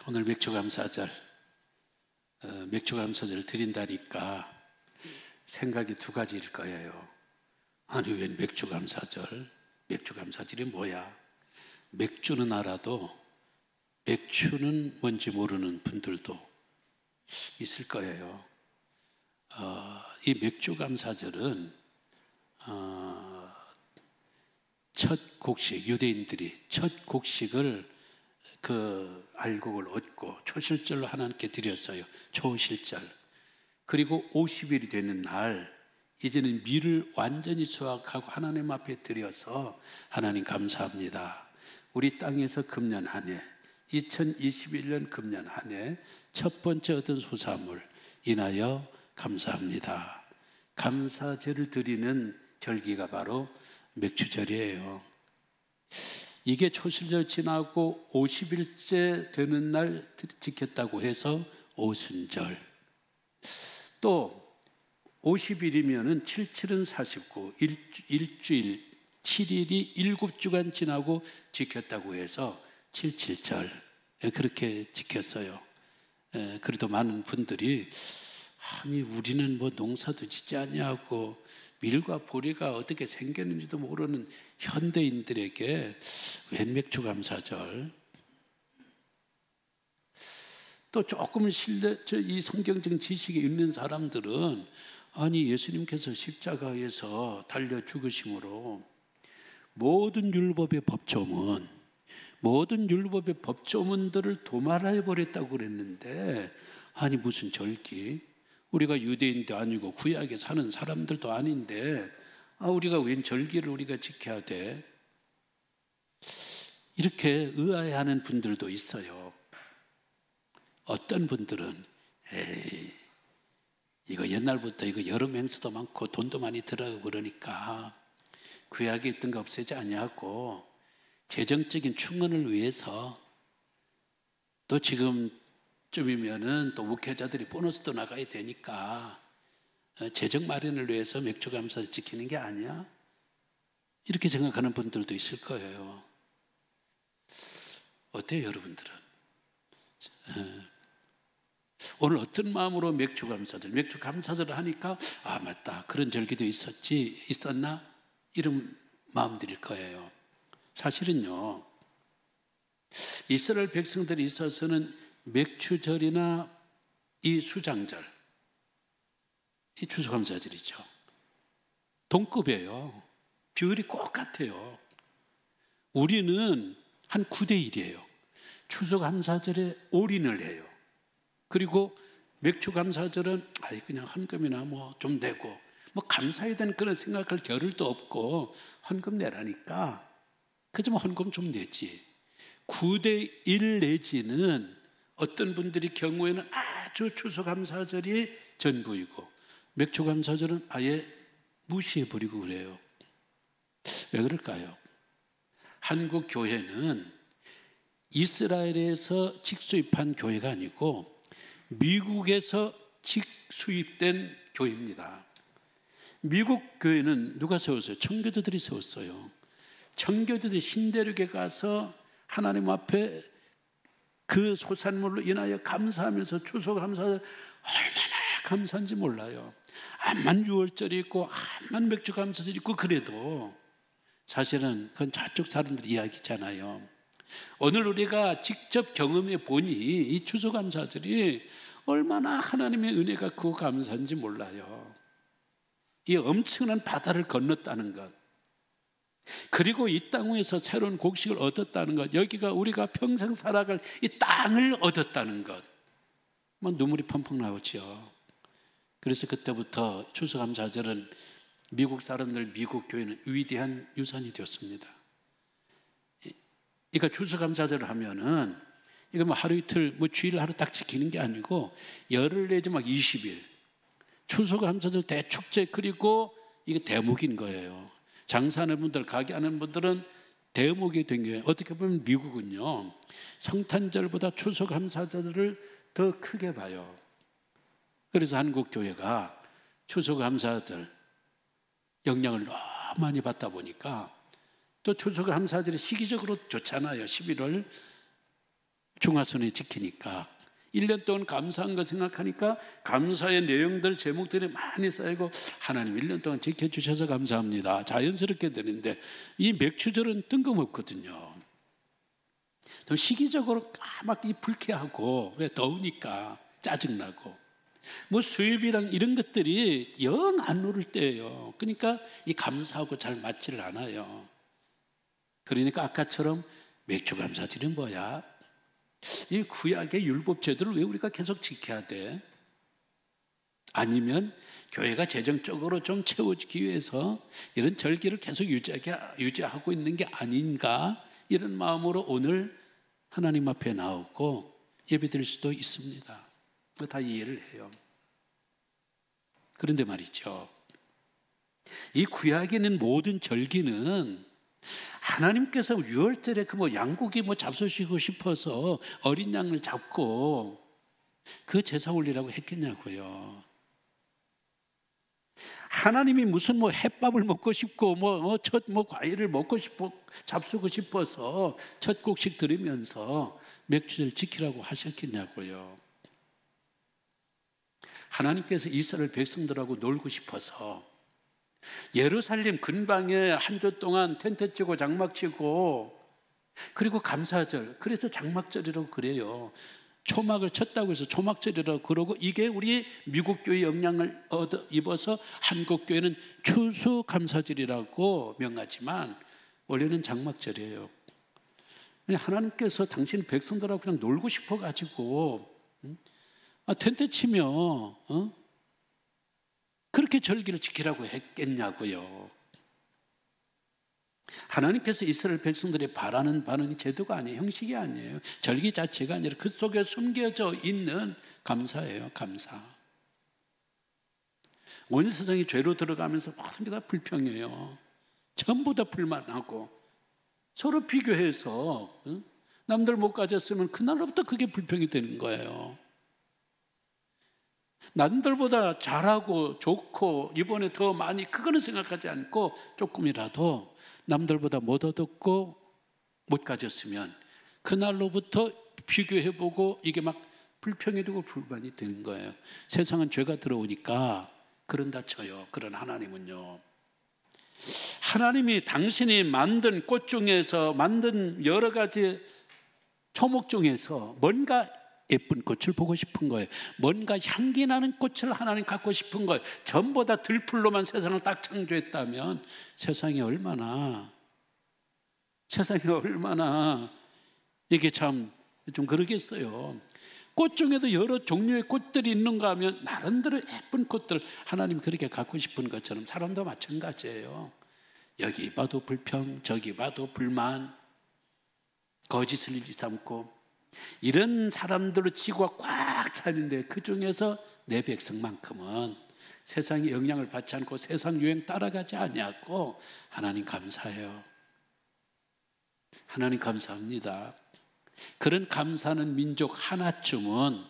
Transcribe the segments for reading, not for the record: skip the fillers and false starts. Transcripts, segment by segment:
오늘 맥주감사절, 맥주감사절 드린다니까 생각이 두 가지일 거예요. 아니 웬 맥주감사절? 맥주감사절이 뭐야? 맥주는 알아도 맥주는 뭔지 모르는 분들도 있을 거예요. 이 맥주감사절은 첫 곡식, 유대인들이 첫 곡식을 알곡을 얻고 초실절로 하나님께 드렸어요. 초실절. 그리고 50일이 되는 날 이제는 밀을 완전히 수확하고 하나님 앞에 드려서 하나님 감사합니다. 우리 땅에서 금년 한 해 2021년 금년 한 해 첫 번째 얻은 소사물 인하여 감사합니다. 감사제를 드리는 절기가 바로 맥주절이에요. 이게 초실절 지나고 50일째 되는 날 지켰다고 해서 오순절. 또 50일이면은 77은 49, 일주일 7일이 7주간 지나고 지켰다고 해서 77절. 그렇게 지켰어요. 그래도 많은 분들이 아니 우리는 뭐 농사도 짓지 않냐고 밀과 보리가 어떻게 생겼는지도 모르는 현대인들에게 웬 맥주감사절? 또 조금 이 성경적 지식이 있는 사람들은 아니 예수님께서 십자가에서 달려 죽으심으로 모든 율법의 법조문들을 도말해 버렸다고 그랬는데 아니 무슨 절기? 우리가 유대인도 아니고 구약에 사는 사람들도 아닌데 우리가 웬 절기를 우리가 지켜야 돼? 이렇게 의아해하는 분들도 있어요. 어떤 분들은 에이 이거 옛날부터 이거 여름 행사도 많고 돈도 많이 들어가고 그러니까 구약에 있던 거 없애지 아니하고 재정적인 충원을 위해서 또 지금쯤이면은 또 목회자들이 보너스도 나가야 되니까 재정 마련을 위해서 맥주감사를 지키는 게 아니야? 이렇게 생각하는 분들도 있을 거예요. 어때요, 여러분들은? 오늘 어떤 마음으로 맥주감사절을 하니까 맞다 그런 절기도 있었나? 이런 마음들일 거예요. 사실은요 이스라엘 백성들이 있어서는 맥주절이나 이 수장절, 이 추수감사절이죠. 동급이에요. 비율이 똑같아요. 우리는 한 9대1이에요. 추수감사절에 올인을 해요. 그리고 맥주감사절은 그냥 헌금이나 뭐 좀 내고 뭐 감사해야 되는 그런 생각할 겨를도 없고 헌금 내라니까 그저 뭐 헌금 좀 내지. 9대1 내지는 어떤 분들이 경우에는 아주 추수감사절이 전부이고 맥주감사절은 아예 무시해버리고 그래요. 왜 그럴까요? 한국 교회는 이스라엘에서 직수입한 교회가 아니고 미국에서 직수입된 교회입니다. 미국 교회는 누가 세웠어요? 청교도들이 세웠어요. 청교도들이 신대륙에 가서 하나님 앞에 그 소산물로 인하여 감사하면서 추수감사를 얼마나 감사한지 몰라요. 암만 유월절이 있고 암만 맥주감사절이 있고 그래도 사실은 그건 저쪽 사람들 이야기잖아요. 오늘 우리가 직접 경험해 보니 이 추수감사절이 얼마나 하나님의 은혜가 크고 감사한지 몰라요. 이 엄청난 바다를 건넜다는 것, 그리고 이 땅 위에서 새로운 곡식을 얻었다는 것, 여기가 우리가 평생 살아갈 이 땅을 얻었다는 것, 막 눈물이 펑펑 나오죠. 그래서 그때부터 추수감사절은 미국 사람들, 미국 교회는 위대한 유산이 되었습니다. 그러니까 추수감사절을 하면은 이거 뭐 하루 이틀 뭐 주일 하루 딱 지키는 게 아니고 열흘 내지 막 20일 추수감사절 대축제, 그리고 이게 대목인 거예요. 장사하는 분들, 가게 하는 분들은 대목이 된 거예요. 어떻게 보면 미국은요, 성탄절보다 추수감사절을 더 크게 봐요. 그래서 한국 교회가 추수감사절 영향을 너무 많이 받다 보니까, 또 추수감사절이 시기적으로 좋잖아요. 11월 중하순에 지키니까 1년 동안 감사한 거 생각하니까 감사의 내용들, 제목들이 많이 쌓이고, 하나님 1년 동안 지켜주셔서 감사합니다, 자연스럽게 되는데, 이 맥주절은 뜬금없거든요. 또 시기적으로 막 이 불쾌하고, 왜 더우니까 짜증나고, 뭐 수입이랑 이런 것들이 영 안 오를 때예요. 그러니까 이 감사하고 잘 맞지를 않아요. 그러니까 아까처럼 맥주 감사절이 뭐야? 이 구약의 율법 제도를 왜 우리가 계속 지켜야 돼? 아니면 교회가 재정적으로 좀 채워주기 위해서 이런 절기를 계속 유지하고 있는 게 아닌가? 이런 마음으로 오늘 하나님 앞에 나오고 예배드릴 수도 있습니다. 다 이해를 해요. 그런데 말이죠, 이 구약에 있는 모든 절기는 하나님께서 유월절에 그 뭐 양고기 뭐 잡수시고 싶어서 어린 양을 잡고 그 제사 올리라고 했겠냐고요. 하나님이 무슨 뭐 햇밥을 먹고 싶고 첫 과일을 먹고 싶고 잡수고 싶어서 첫 곡식 들으면서 맥주를 지키라고 하셨겠냐고요. 하나님께서 이스라엘 백성들하고 놀고 싶어서 예루살렘 근방에 한 주 동안 텐트 치고 장막 치고, 그리고 감사절, 그래서 장막절이라고 그래요. 초막을 쳤다고 해서 초막절이라고 그러고, 이게 우리 미국 교회 영향을 입어서 한국 교회는 추수감사절이라고 명하지만 원래는 장막절이에요. 하나님께서 당신 백성들하고 그냥 놀고 싶어가지고 텐트 치며 그렇게 절기를 지키라고 했겠냐고요. 하나님께서 이스라엘 백성들이 바라는 바는 제도가 아니에요. 형식이 아니에요. 절기 자체가 아니라 그 속에 숨겨져 있는 감사예요. 감사. 온 세상이 죄로 들어가면서 모든 게 다 불평해요. 전부 다 불만하고 서로 비교해서 남들 못 가졌으면 그날로부터 그게 불평이 되는 거예요. 남들보다 잘하고 좋고 이번에 더 많이, 그거는 생각하지 않고 조금이라도 남들보다 못 얻었고 못 가졌으면 그날로부터 비교해보고 이게 막 불평이 되고 불만이 되는 거예요. 세상은 죄가 들어오니까 그런다 쳐요. 그런 하나님은요, 하나님이 당신이 만든 꽃 중에서, 만든 여러 가지 초목 중에서 뭔가 예쁜 꽃을 보고 싶은 거예요. 뭔가 향기 나는 꽃을 하나님 갖고 싶은 거예요. 전부 다 들풀로만 세상을 딱 창조했다면 세상이 얼마나 이게 참 좀 그러겠어요. 꽃 중에도 여러 종류의 꽃들이 있는가 하면 나름대로 예쁜 꽃들 하나님이 그렇게 갖고 싶은 것처럼 사람도 마찬가지예요. 여기 봐도 불평, 저기 봐도 불만, 거짓을 일삼고, 이런 사람들로 지구가 꽉 차는데 그 중에서 내 백성만큼은 세상에 영향을 받지 않고 세상 유행 따라가지 아니하고 하나님 감사해요. 하나님 감사합니다. 그런 감사하는 민족 하나쯤은,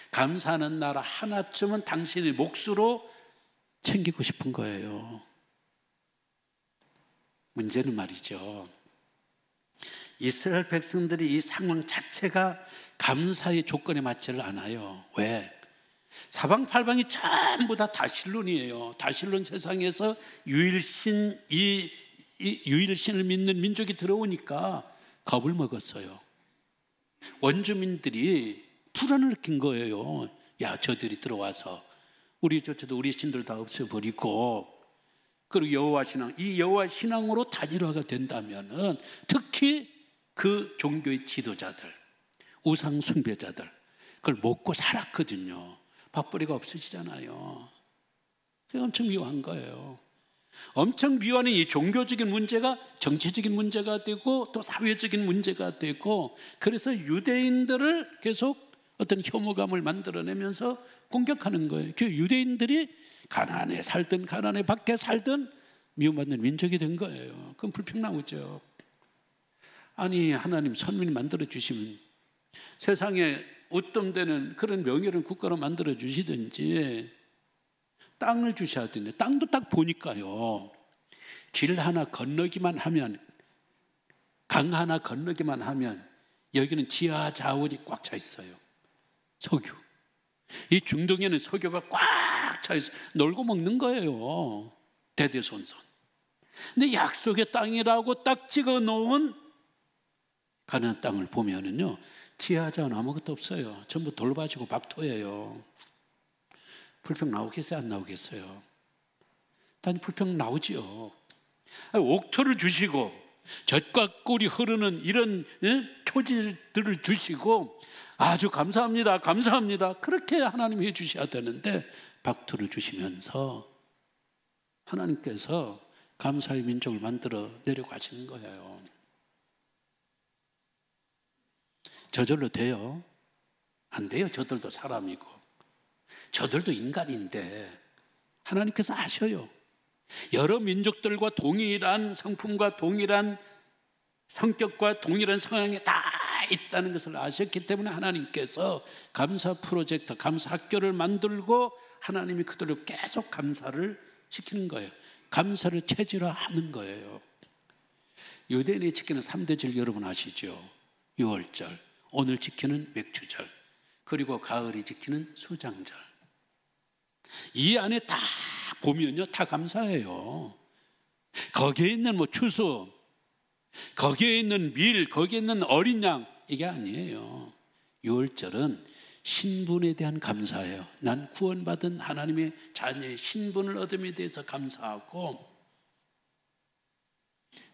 감사하는 나라 하나쯤은 당신의 몫으로 챙기고 싶은 거예요. 문제는 말이죠, 이스라엘 백성들이 이 상황 자체가 감사의 조건에 맞지를 않아요. 왜? 사방팔방이 전부 다 다실론이에요. 다실론 세상에서 유일신을 믿는 민족이 들어오니까 겁을 먹었어요. 원주민들이 불안을 느낀 거예요. 야, 저들이 들어와서 우리 신들 다 없애버리고, 그리고 여호와 신앙, 이 여호와 신앙으로 단일화가 된다면은, 특히 그 종교의 지도자들, 우상 숭배자들, 그걸 먹고 살았거든요. 밥벌이가 없으시잖아요. 그게 엄청 미워한 거예요. 엄청 미워하는 이 종교적인 문제가 정치적인 문제가 되고 또 사회적인 문제가 되고, 그래서 유대인들을 계속 어떤 혐오감을 만들어내면서 공격하는 거예요. 그 유대인들이 가난에 살든 가난에 밖에 살든 미움받는 민족이 된 거예요. 그건 불평나무죠. 아니, 하나님 선민 만들어 주시면 세상에 웃돈되는 그런 명예로운 국가로 만들어 주시든지 땅을 주셔야 되는데, 땅도 딱 보니까요, 길 하나 건너기만 하면, 강 하나 건너기만 하면 여기는 지하 자원이 꽉 차 있어요. 석유. 이 중동에는 석유가 꽉 차 있어요. 놀고 먹는 거예요, 대대손손. 근데 약속의 땅이라고 딱 찍어 놓은 가나안 땅을 보면은요, 지하 자원 아무것도 없어요. 전부 돌밭이고 박토예요. 불평 나오겠어요, 안 나오겠어요? 단 불평 나오지요. 옥토를 주시고 젖과 꿀이 흐르는 이런 초지들을 주시고 아주 감사합니다, 감사합니다, 그렇게 하나님이 해주셔야 되는데 박토를 주시면서 하나님께서 감사의 민족을 만들어 내려가시는 거예요. 저절로 돼요? 안 돼요. 저들도 사람이고 저들도 인간인데 하나님께서 아셔요. 여러 민족들과 동일한 성품과 동일한 성격과 동일한 성향이 다 있다는 것을 아셨기 때문에 하나님께서 감사 프로젝트, 감사 학교를 만들고 하나님이 그들을 계속 감사를 시키는 거예요. 감사를 체질화하는 거예요. 유대인이 지키는 3대 절 여러분 아시죠? 6월절, 오늘 지키는 맥추절, 그리고 가을이 지키는 수장절. 이 안에 다 보면요, 다 감사해요. 거기에 있는 추수, 거기에 있는 밀, 거기에 있는 어린 양, 이게 아니에요. 6월절은 신분에 대한 감사예요. 난 구원받은 하나님의 자녀의 신분을 얻음에 대해서 감사하고,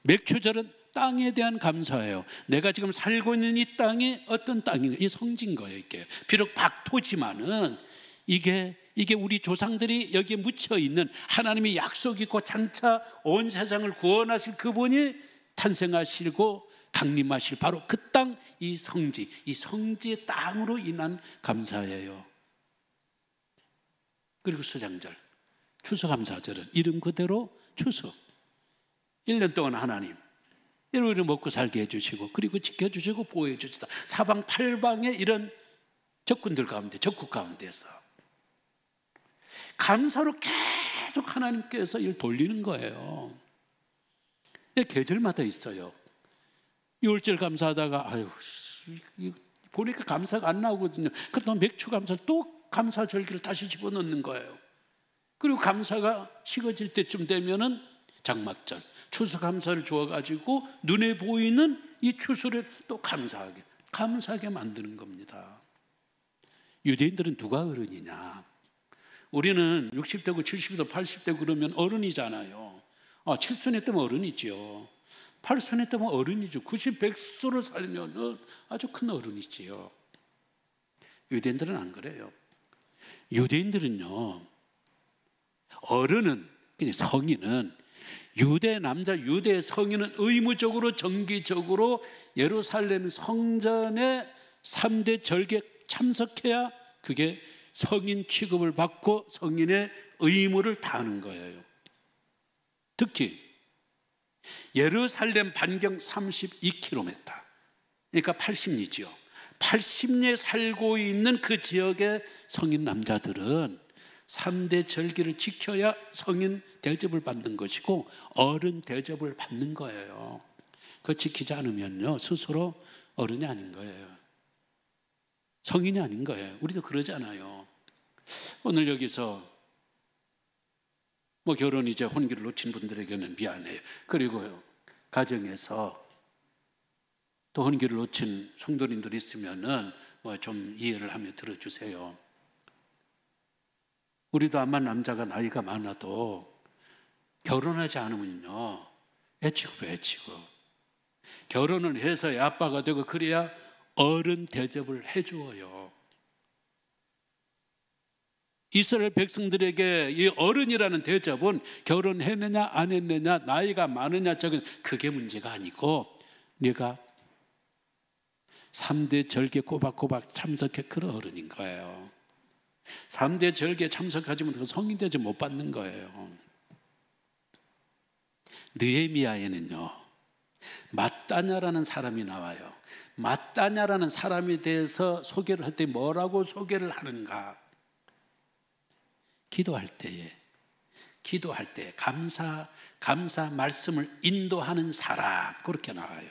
맥추절은 땅에 대한 감사예요. 내가 지금 살고 있는 이 땅이 어떤 땅인가, 이 성지인 거예요. 이게 비록 박토지만은 이게 우리 조상들이 여기에 묻혀 있는 하나님의 약속이 있고 장차 온 세상을 구원하실 그분이 탄생하시고 강림하실 바로 그 땅, 이 성지, 이 성지의 땅으로 인한 감사예요. 그리고 수장절, 추수감사절은 이름 그대로 추수. 1년 동안 하나님 우리를 먹고 살게 해주시고, 그리고 지켜주시고 보호해 주시다. 사방팔방의 이런 적군들 가운데, 적국 가운데서 감사로 계속 하나님께서 일 돌리는 거예요. 계절마다 있어요. 6월절 감사하다가 아유, 보니까 감사가 안 나오거든요. 그러다 맥추 감사를 또 감사절기를 다시 집어넣는 거예요. 그리고 감사가 식어질 때쯤 되면은 장막절, 추수감사를 주어가지고 눈에 보이는 이 추수를 또 감사하게 만드는 겁니다. 유대인들은 누가 어른이냐? 우리는 60대고 70대 80대 그러면 어른이잖아요. 7순에 뜨면 어른이지요. 8순에 뜨면 어른이죠. 90, 100수로 살면 아주 큰 어른이지요. 유대인들은 안 그래요. 유대인들은요, 어른은, 그냥 성인은, 유대 남자, 유대 성인은 의무적으로 정기적으로 예루살렘 성전에 3대 절기에 참석해야 그게 성인 취급을 받고 성인의 의무를 다하는 거예요. 특히 예루살렘 반경 32km, 그러니까 80리지요. 80리에 살고 있는 그 지역의 성인 남자들은 3대 절기를 지켜야 성인 대접을 받는 것이고 어른 대접을 받는 거예요. 그거 지키지 않으면요, 스스로 어른이 아닌 거예요. 성인이 아닌 거예요. 우리도 그러잖아요. 오늘 여기서 결혼 이제 혼기를 놓친 분들에게는 미안해요. 그리고 가정에서 또 혼기를 놓친 성도님들 있으면은 좀 이해를 하며 들어주세요. 우리도 아마 남자가 나이가 많아도 결혼하지 않으면요, 애치고 결혼을 해서 아빠가 되고 그래야 어른 대접을 해주어요. 이스라엘 백성들에게 이 어른이라는 대접은 결혼했느냐 안 했느냐, 나이가 많으냐 적은 그게 문제가 아니고 네가 3대 절개 꼬박꼬박 참석해, 그런 어른인 거예요. 3대 절기에 참석하지 못하고 성인되지 못 받는 거예요. 느헤미야에는요, 마따냐라는 사람이 나와요. 마따냐라는 사람에 대해서 소개를 할 때 뭐라고 소개를 하는가? 기도할 때 감사 말씀을 인도하는 사람, 그렇게 나와요.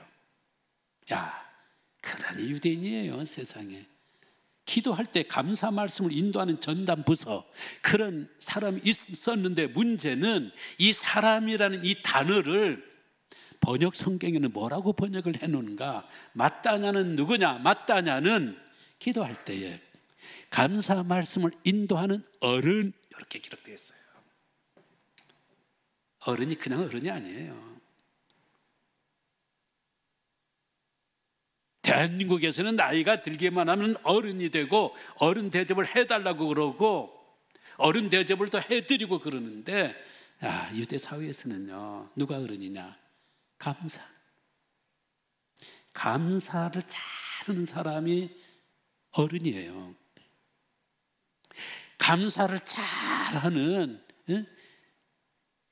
야, 그러니 유대인이에요, 세상에. 기도할 때 감사 말씀을 인도하는 전담 부서, 그런 사람이 있었는데, 문제는 이 사람이라는 이 단어를 번역 성경에는 뭐라고 번역을 해놓는가? 마따냐는 누구냐? 마따냐는 기도할 때에 감사 말씀을 인도하는 어른, 이렇게 기록되어 있어요. 어른이 그냥 어른이 아니에요. 대한민국에서는 나이가 들기만 하면 어른이 되고 어른 대접을 해달라고 그러고 어른 대접을 더 해드리고 그러는데, 유대 사회에서는요, 누가 어른이냐? 감사를 잘하는 사람이 어른이에요. 감사를 잘하는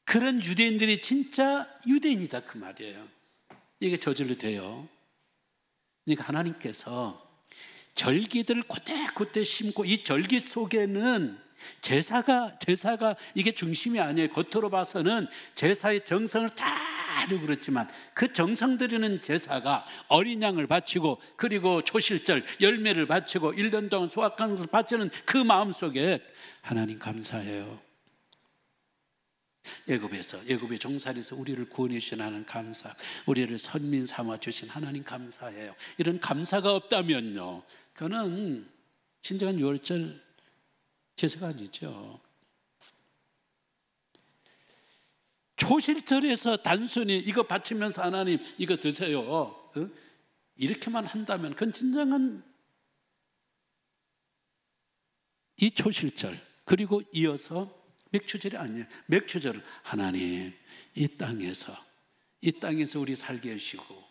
그런 유대인들이 진짜 유대인이다, 그 말이에요. 이게 저절로 돼요. 그러니까 하나님께서 절기들을 그때그때 심고, 이 절기 속에는 제사가 이게 중심이 아니에요. 겉으로 봐서는 제사의 정성을 다 하려고 그렇지만, 그 정성 들이는 제사가 어린 양을 바치고, 그리고 초실절 열매를 바치고 1년 동안 수확하는 것을 바치는 그 마음 속에 하나님 감사해요. 애굽의 종살이에서 우리를 구원해 주신 하나님 감사, 우리를 선민 삼아 주신 하나님 감사해요. 이런 감사가 없다면요, 그거는 진정한 유월절 제사가 아니죠. 초실절에서 단순히 이거 바치면서 하나님 이거 드세요, 이렇게만 한다면 그건 진정한 이 초실절, 그리고 이어서 맥추절이 아니에요. 맥추절은 하나님 이 땅에서 우리 살게 하시고,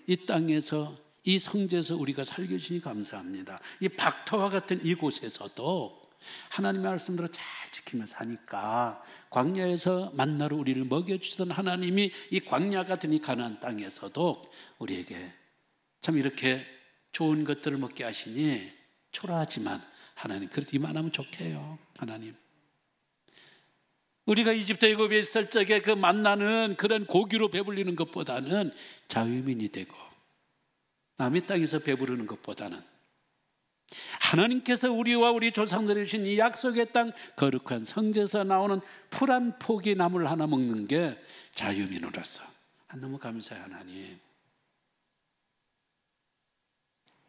이 땅에서 이 성지에서 우리가 살게 해주시니 감사합니다. 이 박터와 같은 이곳에서도 하나님의 말씀대로 잘 지키며 사니까, 광야에서 만나로 우리를 먹여주시던 하나님이 이 광야 같은 이 가나안 땅에서도 우리에게 참 이렇게 좋은 것들을 먹게 하시니 초라하지만 하나님 그래도 이만하면 좋게요. 하나님, 우리가 이집트 애굽에 있을 적에 그 만나는 그런 고기로 배불리는 것보다는 자유민이 되고 남의 땅에서 배부르는 것보다는 하나님께서 우리와 우리 조상들이 주신 이 약속의 땅 거룩한 성지에서 나오는 풀 한 포기 나물 하나 먹는 게 자유민으로서 너무 감사해. 하나님,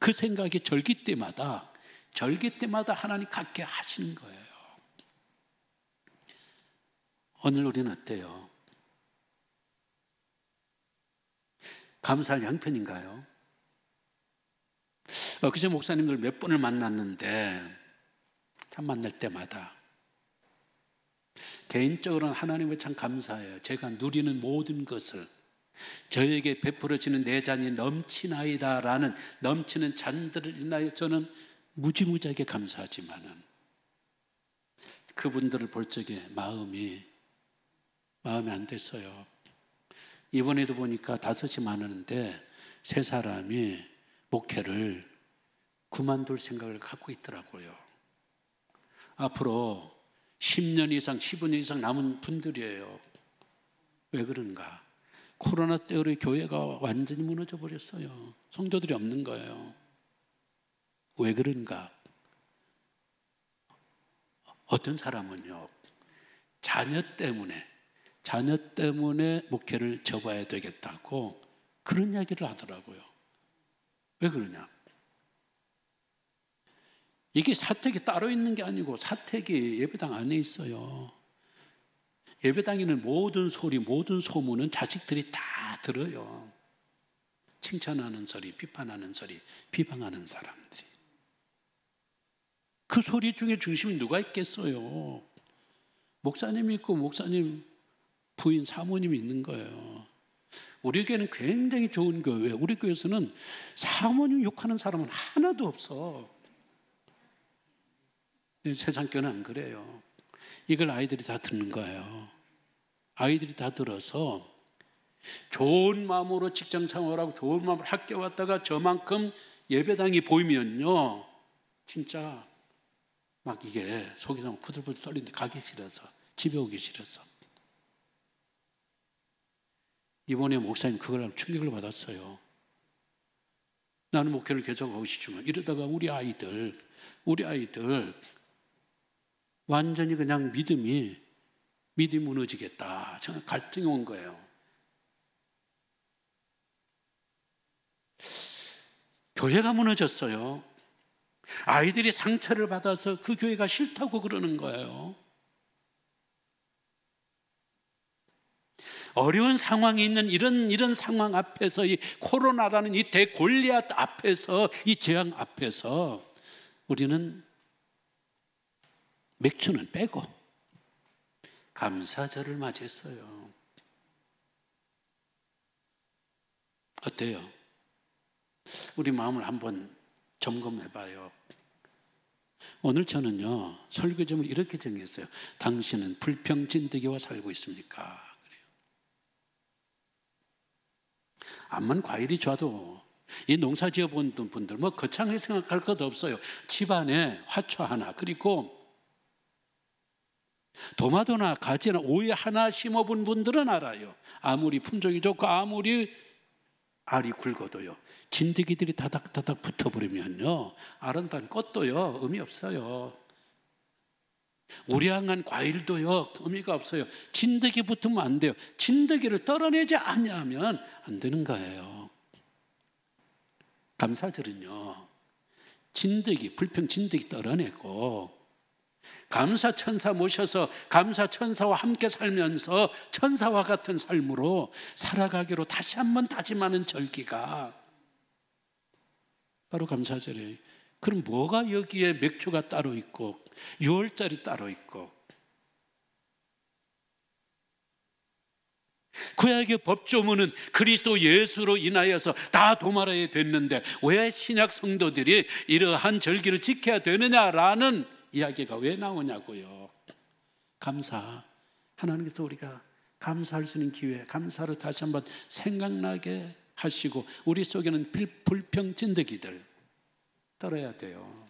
그 생각이 절기 때마다 하나님 갖게 하시는 거예요. 오늘 우리는 어때요? 감사할 양편인가요? 그저 목사님들 몇 번을 만났는데 참 만날 때마다 개인적으로는 하나님을 참 감사해요. 제가 누리는 모든 것을 저에게 베풀어지는 내 잔이 넘치나이다라는 넘치는 잔들을 인하여 저는 무지무지하게 감사하지만은 그분들을 볼 적에 마음이 안 됐어요. 이번에도 보니까 5이 많았는데 3사람이 목회를 그만둘 생각을 갖고 있더라고요. 앞으로 10년 이상, 15년 이상 남은 분들이에요. 왜 그런가? 코로나 때문에 교회가 완전히 무너져 버렸어요. 성도들이 없는 거예요. 왜 그런가? 어떤 사람은요, 자녀 때문에 목회를 접어야 되겠다고 그런 이야기를 하더라고요. 왜 그러냐? 이게 사택이 따로 있는 게 아니고 사택이 예배당 안에 있어요. 예배당에는 모든 소리, 모든 소문은 자식들이 다 들어요. 칭찬하는 소리, 비판하는 소리, 비방하는 사람들이. 그 소리 중에 중심이 누가 있겠어요? 목사님이 있고 목사님 부인, 사모님이 있는 거예요. 우리 교회는 굉장히 좋은 교회예요. 우리 교회에서는 사모님 욕하는 사람은 하나도 없어. 세상 교회는 안 그래요. 이걸 아이들이 다 듣는 거예요. 아이들이 다 들어서 좋은 마음으로 직장 생활하고 좋은 마음으로 학교 왔다가 저만큼 예배당이 보이면요, 진짜 막 이게 속이 막 부들부들 떨리는데 가기 싫어서, 집에 오기 싫어서. 이번에 목사님 그걸 하고 충격을 받았어요. 나는 목회를 계속하고 싶지만 이러다가 우리 아이들 완전히 그냥 믿음이 무너지겠다. 저는 갈등이 온 거예요. 교회가 무너졌어요. 아이들이 상처를 받아서 그 교회가 싫다고 그러는 거예요. 어려운 상황이 있는 이런 상황 앞에서, 이 코로나라는 이 대골리앗 앞에서, 이 재앙 앞에서 우리는 맥주는 빼고 감사절을 맞이했어요. 어때요? 우리 마음을 한번 점검해 봐요. 오늘 저는요, 설교 제목을 이렇게 정했어요. 당신은 불평진드기와 살고 있습니까? 그래요. 암만 과일이 좋아도 이 농사 지어본 분들 뭐 거창하게 생각할 것도 없어요. 집안에 화초 하나, 그리고 도마도나 가지나 오이 하나 심어본 분들은 알아요. 아무리 품종이 좋고 아무리 알이 굵어도요, 진드기들이 다닥다닥 붙어버리면요, 아름다운 꽃도요 의미 없어요. 우량한 과일도요 의미가 없어요. 진드기 붙으면 안 돼요. 진드기를 떨어내지 않으면 안 되는 거예요. 감사절은요, 진드기, 불평 진드기 떨어내고 감사천사 모셔서 감사천사와 함께 살면서 천사와 같은 삶으로 살아가기로 다시 한번 다짐하는 절기가 바로 감사절이에요. 그럼 뭐가 여기에 맥주가 따로 있고 6월절이 따로 있고 구약의 법조문은 그리스도 예수로 인하여서 다 도말하게 됐는데 왜 신약 성도들이 이러한 절기를 지켜야 되느냐라는 이야기가 왜 나오냐고요. 감사, 하나님께서 우리가 감사할 수 있는 기회, 감사를 다시 한번 생각나게 하시고 우리 속에는 불평진드기들 떨어야 돼요.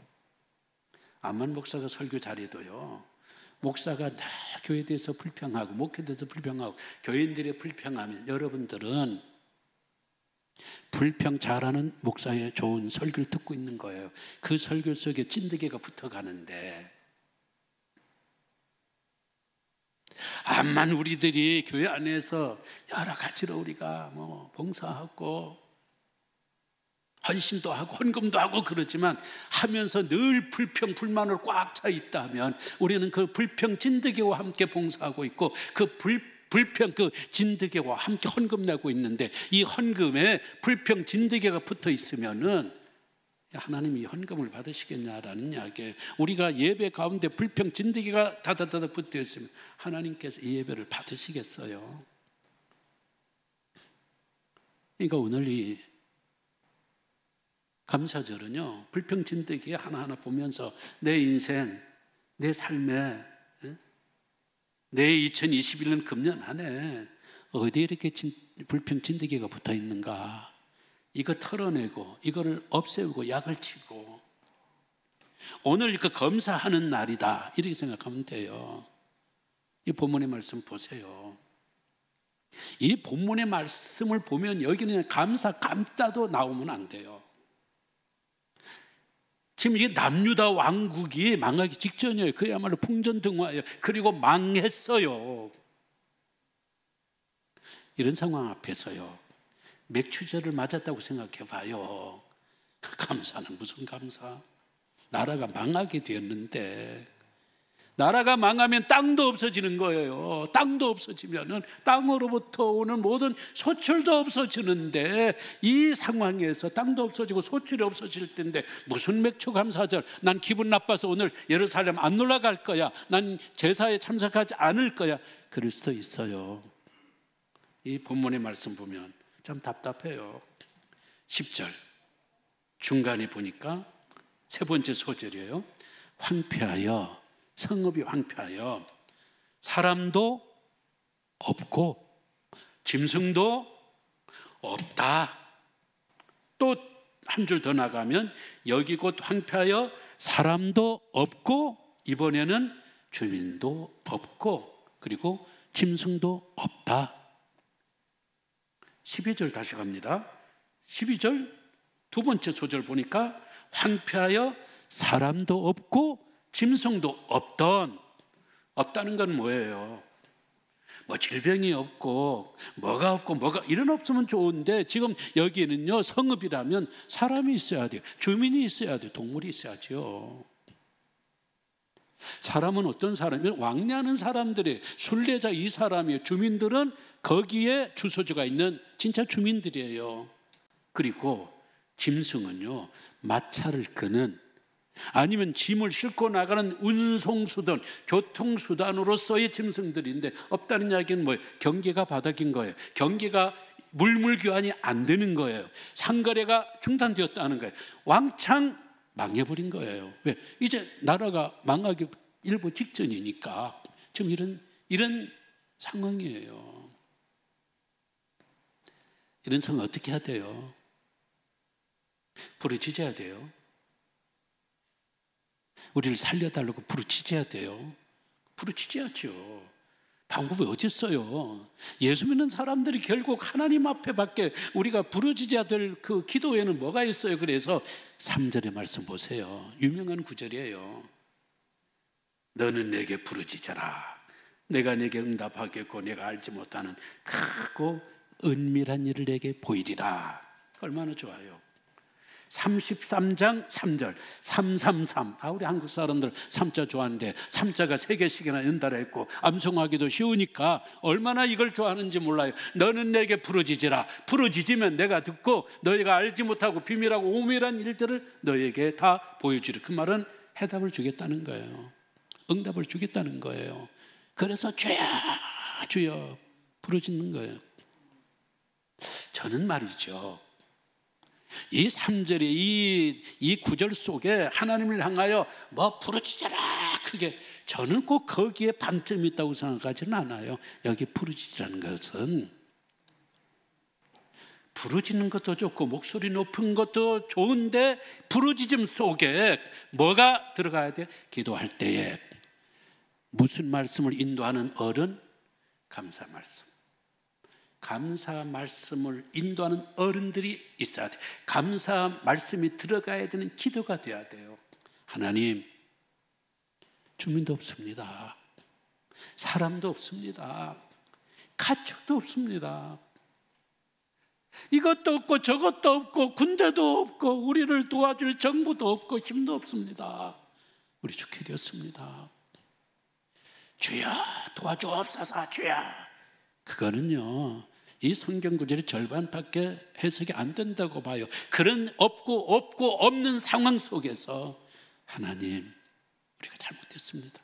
암만 목사가 설교 잘해도요, 목사가 다 교회에 대해서 불평하고 목회에 대해서 불평하고 교인들의 불평하면 여러분들은 불평 잘하는 목사의 좋은 설교를 듣고 있는 거예요. 그 설교 속에 찐득이가 붙어가는데, 암만 우리들이 교회 안에서 여러 가지로 우리가 뭐 봉사하고 헌신도 하고 헌금도 하고 그러지만 하면서 늘 불평 불만으로 꽉 차 있다면 우리는 그 불평 진드기와 함께 봉사하고 있고 그 불평 그 진드기와 함께 헌금 내고 있는데, 이 헌금에 불평 진드기가 붙어 있으면은 하나님이 헌금을 받으시겠냐라는 이야기예요. 우리가 예배 가운데 불평 진드기가 다다다다 붙어 있으면 하나님께서 이 예배를 받으시겠어요? 그러니까 오늘 이 감사절은요, 불평 진드기 하나하나 보면서 내 인생, 내 삶에, 내 2021년 금년 안에 어디에 이렇게 불평 진드기가 붙어 있는가, 이거 털어내고 이거를 없애고 약을 치고 오늘 그 검사하는 날이다, 이렇게 생각하면 돼요. 이 본문의 말씀 보세요. 이 본문의 말씀을 보면 여기는 감사도 나오면 안 돼요. 지금 이게 남유다 왕국이 망하기 직전이에요. 그야말로 풍전등화예요. 그리고 망했어요. 이런 상황 앞에서요, 맥주절을 맞았다고 생각해 봐요. 감사는 무슨 감사? 나라가 망하게 되었는데, 나라가 망하면 땅도 없어지는 거예요. 땅도 없어지면은 땅으로부터 오는 모든 소출도 없어지는데, 이 상황에서 땅도 없어지고 소출이 없어질 텐데 무슨 맥주 감사절? 난 기분 나빠서 오늘 예루살렘 안 올라갈 거야. 난 제사에 참석하지 않을 거야. 그럴 수도 있어요. 이 본문의 말씀 보면 참 답답해요. 10절 중간에 보니까 세 번째 소절이에요. 황폐하여, 성읍이 황폐하여 사람도 없고 짐승도 없다. 또 한 줄 더 나가면 여기 곧 황폐하여 사람도 없고 이번에는 주민도 없고 그리고 짐승도 없다. 12절 다시 갑니다. 12절 두 번째 소절 보니까 황폐하여 사람도 없고 짐승도 없다는 건 뭐예요? 뭐 질병이 없고 뭐가 이런 없으면 좋은데 지금 여기는요, 성읍이라면 사람이 있어야 돼요. 주민이 있어야 돼요. 동물이 있어야죠. 사람은 어떤 사람이에요? 왕래하는 사람들이, 순례자 이 사람이에요. 주민들은 거기에 주소지가 있는 진짜 주민들이에요. 그리고 짐승은요, 마차를 끄는 아니면 짐을 싣고 나가는 운송수단, 교통수단으로서의 짐승들인데 없다는 이야기는 뭐예요? 경계가 바닥인 거예요. 경계가 물물교환이 안 되는 거예요. 상거래가 중단되었다는 거예요. 왕창 망해버린 거예요. 왜? 이제 나라가 망하기 일부 직전이니까 지금 이런 상황이에요. 이런 상황 어떻게 해야 돼요? 부르짖어야 돼요. 우리를 살려달라고 부르짖어야 돼요. 부르짖어야죠. 방법이 어디 있어요? 예수 믿는 사람들이 결국 하나님 앞에 밖에 우리가 부르짖어야 될 그 기도에는 뭐가 있어요? 그래서 3절의 말씀 보세요. 유명한 구절이에요. 너는 내게 부르짖어라. 내가 내게 응답하겠고 내가 알지 못하는 크고 은밀한 일을 내게 보이리라. 얼마나 좋아요. 33장 3절 333. 우리 한국 사람들 3자 좋아하는데 3자가 3개씩이나 연달아 있고 암송하기도 쉬우니까 얼마나 이걸 좋아하는지 몰라요. 너는 내게 부르짖으라. 부르짖으면 내가 듣고 너희가 알지 못하고 비밀하고 오밀한 일들을 너희에게 다 보여주리라. 그 말은 해답을 주겠다는 거예요. 응답을 주겠다는 거예요. 그래서 주여 주여 부르짖는 거예요. 저는 말이죠, 이 3절의 이 구절 속에 하나님을 향하여 뭐 부르짖어라 크게, 저는 꼭 거기에 반점이 있다고 생각하지는 않아요. 여기 부르짖으라는 것은 부르짖는 것도 좋고 목소리 높은 것도 좋은데 부르짖음 속에 뭐가 들어가야 돼? 기도할 때에 무슨 말씀을 인도하는 어른? 감사 말씀. 감사 말씀을 인도하는 어른들이 있어야 돼요. 감사 말씀이 들어가야 되는 기도가 돼야 돼요. 하나님, 주민도 없습니다. 사람도 없습니다. 가축도 없습니다. 이것도 없고 저것도 없고 군대도 없고 우리를 도와줄 정부도 없고 힘도 없습니다. 우리 죽게 되었습니다. 주여 도와주옵소서. 주여. 그거는요, 이 성경 구절의 절반밖에 해석이 안 된다고 봐요. 그런 없고 없는 상황 속에서 하나님, 우리가 잘못했습니다.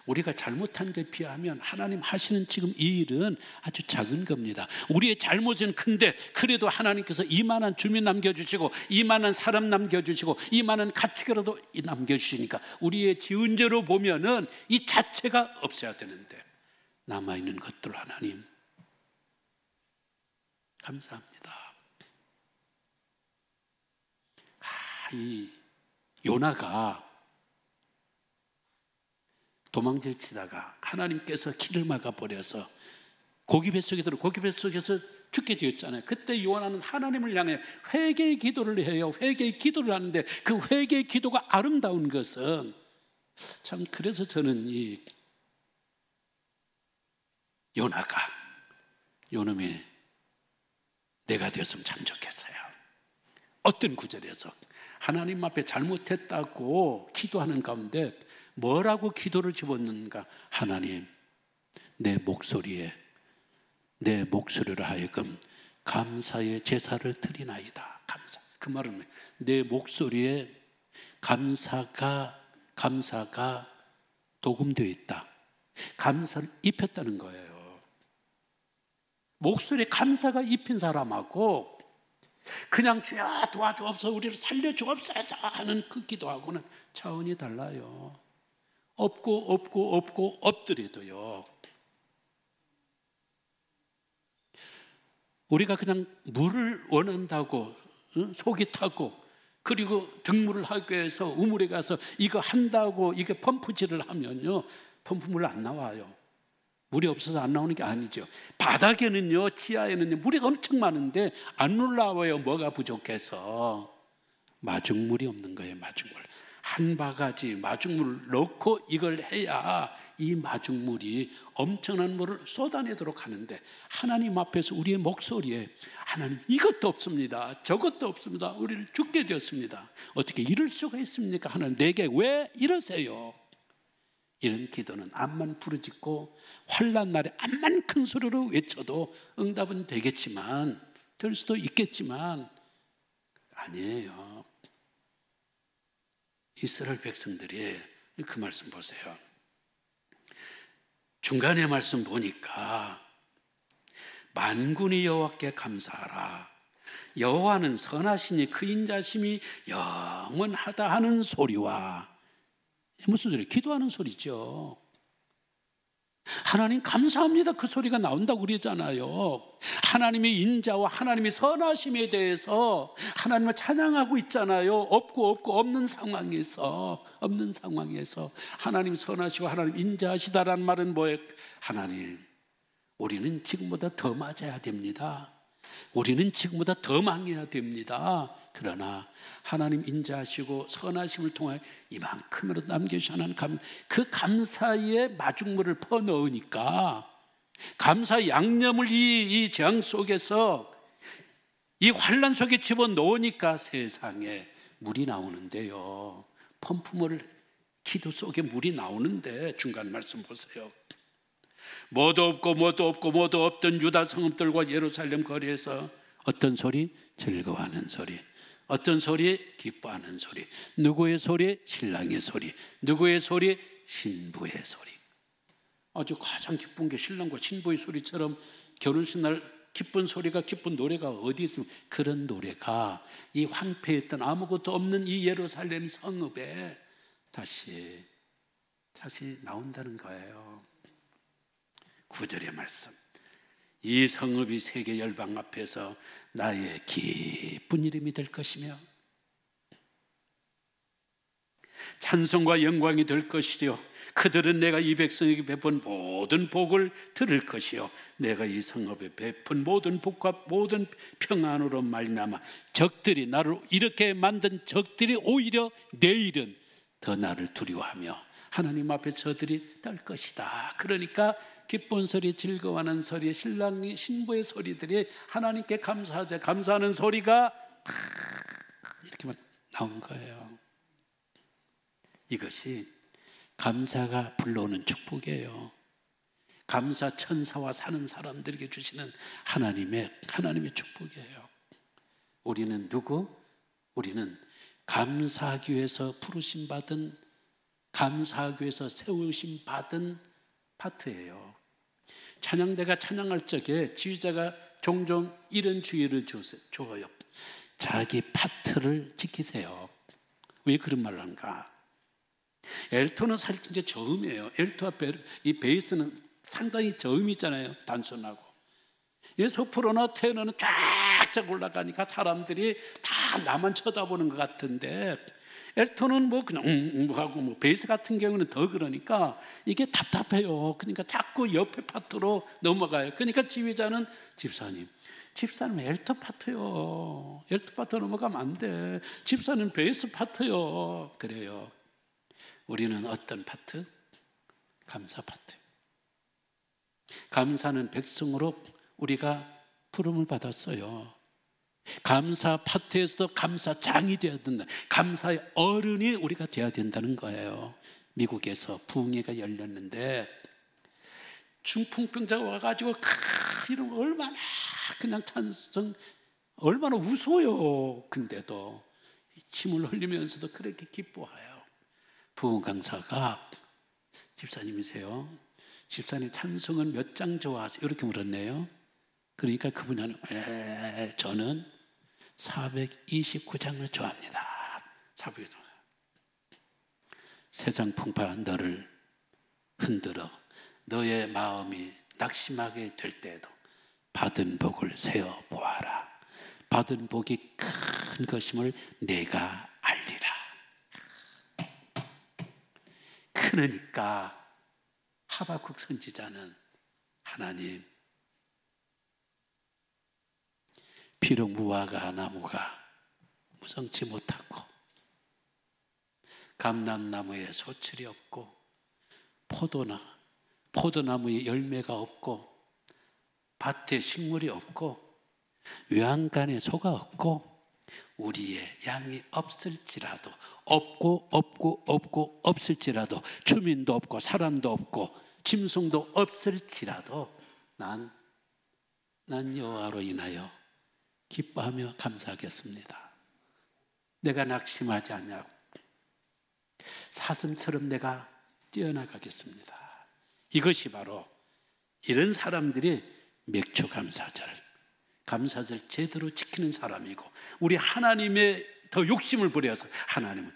우리가 잘못한 데 비하면 하나님 하시는 지금 이 일은 아주 작은 겁니다. 우리의 잘못은 큰데 그래도 하나님께서 이만한 주민 남겨주시고 이만한 사람 남겨주시고 이만한 가축이라도 남겨주시니까 우리의 지은 죄로 보면은 이 자체가 없어야 되는데 남아있는 것들 하나님 감사합니다. 이 요나가 도망질 치다가 하나님께서 길을 막아버려서 고기 뱃속에서 죽게 되었잖아요. 그때 요나는 하나님을 향해 회개의 기도를 해요. 회개의 기도를 하는데 그 회개의 기도가 아름다운 것은 참, 그래서 저는 이 요놈이 내가 되었으면 참 좋겠어요. 어떤 구절에서 하나님 앞에 잘못했다고 기도하는 가운데 뭐라고 기도를 집었는가? 하나님, 내 목소리로 하여금 감사의 제사를 드리나이다. 감사. 그 말은 내 목소리에 감사가 녹음되어 있다. 감사를 입혔다는 거예요. 목소리에 감사가 입힌 사람하고 그냥 주여 도와주옵소서 우리를 살려주옵소서 하는 그 기도하고는 차원이 달라요. 없고 엎드려도요. 우리가 그냥 물을 원한다고 속이 타고 그리고 등물을 하기 위해서 우물에 가서 이거 한다고 이게 펌프질을 하면요, 펌프물 안 나와요. 물이 없어서 안 나오는 게 아니죠. 바닥에는요, 지하에는요, 물이 엄청 많은데 안 올라와요. 뭐가 부족해서. 마중물이 없는 거예요. 마중물. 한 바가지 마중물을 넣고 이걸 해야 이 마중물이 엄청난 물을 쏟아내도록 하는데, 하나님 앞에서 우리의 목소리에 하나님 이것도 없습니다, 저것도 없습니다, 우리를 죽게 되었습니다, 어떻게 이럴 수가 있습니까? 하나님 내게 왜 이러세요? 이런 기도는 암만 부르짖고 환난 날에 암만 큰 소리로 외쳐도 응답은 되겠지만, 될 수도 있겠지만 아니에요. 이스라엘 백성들이 그 말씀 보세요. 중간에 말씀 보니까 만군의 여호와께 감사하라, 여호와는 선하시니 그 인자심이 영원하다 하는 소리와, 무슨 소리? 기도하는 소리죠. 하나님 감사합니다, 그 소리가 나온다고 그러잖아요. 하나님의 인자와 하나님의 선하심에 대해서 하나님을 찬양하고 있잖아요. 없는 상황에서 하나님 선하시고 하나님 인자하시다라는 말은 뭐예요? 하나님, 우리는 지금보다 더 맞아야 됩니다. 우리는 지금보다 더 망해야 됩니다. 그러나 하나님 인자하시고 선하심을 통해 이만큼이라도 남겨주시는 그 감사의 마중물을 퍼넣으니까, 감사의 양념을 이 재앙 속에서, 이 환난 속에 집어넣으니까 세상에 물이 나오는데요. 펌프물, 기도 속에 물이 나오는데, 중간 말씀 보세요. 뭐도 없던 유다 성읍들과 예루살렘 거리에서 어떤 소리? 즐거워하는 소리. 어떤 소리? 기뻐하는 소리. 누구의 소리? 신랑의 소리. 누구의 소리? 신부의 소리. 아주 가장 기쁜 게 신랑과 신부의 소리처럼 결혼식 날 기쁜 소리가, 기쁜 노래가 어디 있습니까? 그런 노래가 이 황폐했던 아무것도 없는 이 예루살렘 성읍에 다시 나온다는 거예요. 9절의 말씀. 이 성읍이 세계 열방 앞에서 나의 기쁜 이름이 될 것이며 찬송과 영광이 될 것이요, 그들은 내가 이 백성에게 베푼 모든 복을 들을 것이요, 내가 이 성읍에 베푼 모든 복과 모든 평안으로 말미암아 적들이, 나를 이렇게 만든 적들이 오히려 내일은 더 나를 두려워하며 하나님 앞에 저들이 떨 것이다. 그러니까 기쁜 소리, 즐거워하는 소리, 신랑이 신부의 소리들이 하나님께 감사하자, 감사하는 소리가 이렇게만 나온 거예요. 이것이 감사가 불러오는 축복이에요. 감사 천사와 사는 사람들에게 주시는 하나님의 축복이에요. 우리는 누구? 우리는 감사하기 위해서 부르심 받은, 감사하기 위해서 세우심 받은 파트예요. 찬양대가 찬양할 적에 지휘자가 종종 이런 주의를 줘요. 자기 파트를 지키세요. 왜 그런 말을 하는가? 엘토는 사실 진짜 저음이에요. 엘토와 이 베이스는 상당히 저음이 있잖아요. 단순하고. 이 소프로나 테너는 쫙쫙 올라가니까 사람들이 다 나만 쳐다보는 것 같은데, 엘토는 뭐 그냥 하고, 뭐 베이스 같은 경우는 더 그러니까 이게 답답해요. 그러니까 자꾸 옆에 파트로 넘어가요. 그러니까 지휘자는 집사님 엘토 파트요. 엘토 파트 넘어가면 안 돼. 집사님 베이스 파트요. 그래요. 우리는 어떤 파트? 감사 파트. 감사는 백성으로 우리가 부름을 받았어요. 감사 파트에서 감사장이 되어야 된다. 감사의 어른이 우리가 되어야 된다는 거예요. 미국에서 부흥회가 열렸는데 중풍병자가 와가지고 이런 거 얼마나 그냥 찬성, 얼마나 웃어요. 근데도 침을 흘리면서도 그렇게 기뻐해요. 부흥 강사가 집사님이세요. 집사님 찬송은 몇 장 좋아하세요? 이렇게 물었네요. 그러니까 그분이 하는, 저는 429장을 좋아합니다. 사부에도 세상 풍파 너를 흔들어 너의 마음이 낙심하게 될 때에도 받은 복을 세어 보아라. 받은 복이 큰 것임을 내가 알리라. 그러니까 하박국 선지자는 하나님, 비록 무화과 나무가 무성치 못하고 감람나무에 소출이 없고 포도나무에 열매가 없고 밭에 식물이 없고 외양간에 소가 없고 우리의 양이 없을지라도 없고 없을지라도 주민도 없고 사람도 없고 짐승도 없을지라도 난 여호와로 인하여 기뻐하며 감사하겠습니다. 내가 낙심하지 않냐고 사슴처럼 내가 뛰어나가겠습니다. 이것이 바로 이런 사람들이 맥추감사절 제대로 지키는 사람이고, 우리 하나님의 더 욕심을 부려서 하나님은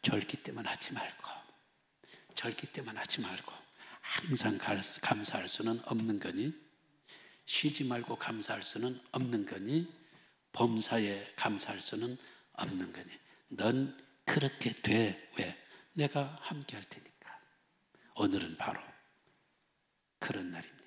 절기 때만 하지 말고 항상 감사할 수는 없는 거니, 쉬지 말고 감사할 수는 없는 거니, 범사에 감사할 수는 없는 거니, 넌 그렇게 돼. 왜? 내가 함께 할 테니까. 오늘은 바로 그런 날입니다.